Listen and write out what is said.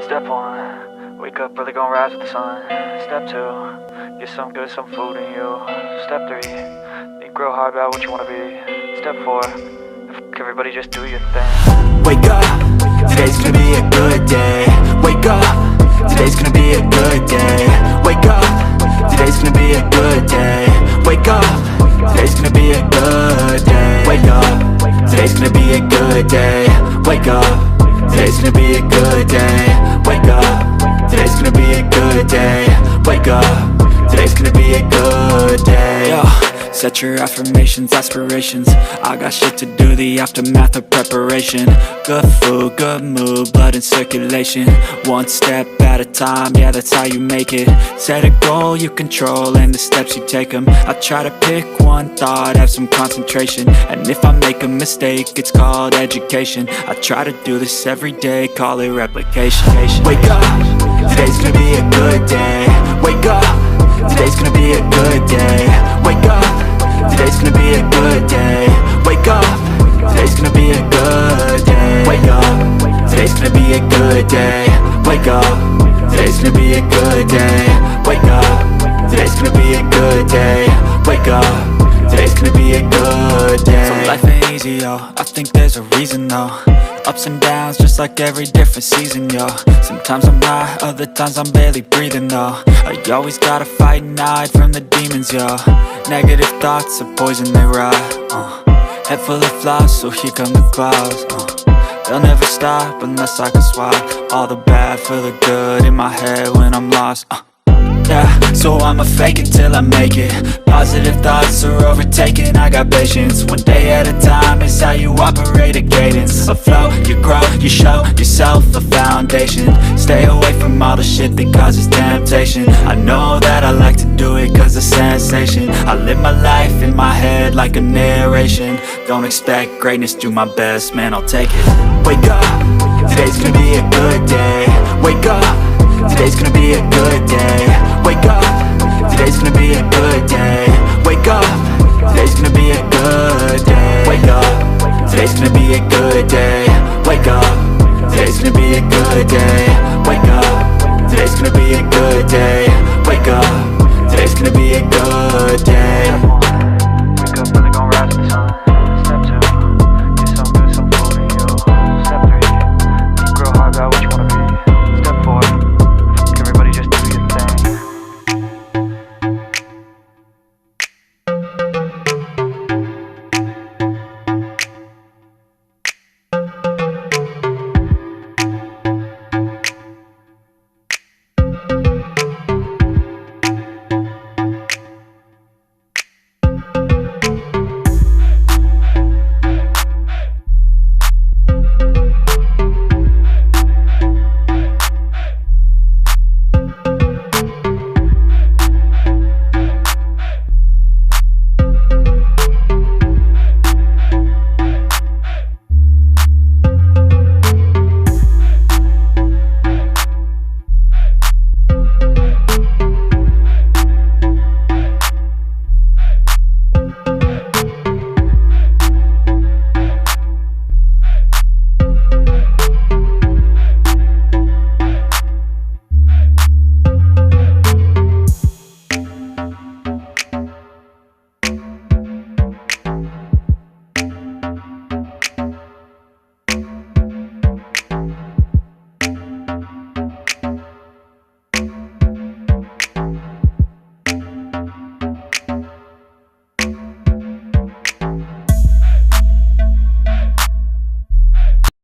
Step 1, wake up early, gonna rise with the sun. Step 2, get some good, some food in you. Step 3, think real hard about what you wanna be. Step 4, everybody just do your thing. Wake up, today's gonna be a good day. Wake up, today's gonna be a good day. Wake up, today's gonna be a good day. Wake up, today's gonna be a good day. Wake up, today's gonna be a good day. Wake up, today's gonna be a good day. Wake up, today's gonna be a good day. Wake up, today's gonna be a good day. Yo, set your affirmations, aspirations. I got shit to do, the aftermath of preparation. Good food, good mood, blood in circulation. One step at a time, yeah, that's how you make it. Set a goal you control and the steps you take them. I try to pick one thought, have some concentration. And if I make a mistake, it's called education. I try to do this every day, call it replication. Wake up, today's gonna be a good day. Wake up, today's gonna be a good day. Wake up, today's gonna be a good day. Wake up, today's gonna be a good day. Wake up, today's gonna be a good day. Wake up, today's gonna be a good day. Wake up, today's gonna be a good day. Wake up, today's gonna be a good day. So life ain't easy, yo, I think there's a reason though. Ups and downs, just like every different season, yo. Sometimes I'm high, other times I'm barely breathing, though. I always gotta fight and hide from the demons, yo. Negative thoughts are poison, they rot. Head full of flaws, so here come the clouds. They'll never stop unless I can swap all the bad for the good in my head when I'm lost. Yeah, so I'ma fake it till I make it. Positive thoughts are overtaken, I got patience. One day at a time is how you operate a cadence. A flow, you grow, you show yourself a foundation. Stay away from all the shit that causes temptation. I know that I like to do it cause it's sensation. I live my life in my head like a narration. Don't expect greatness, do my best, man, I'll take it. Wake up, today's gonna be a good day. Wake up, today's gonna be a good day. Wake up, today's gonna be a good day. Wake up, today's gonna be a good day. Wake up, today's gonna be a good day. Wake up,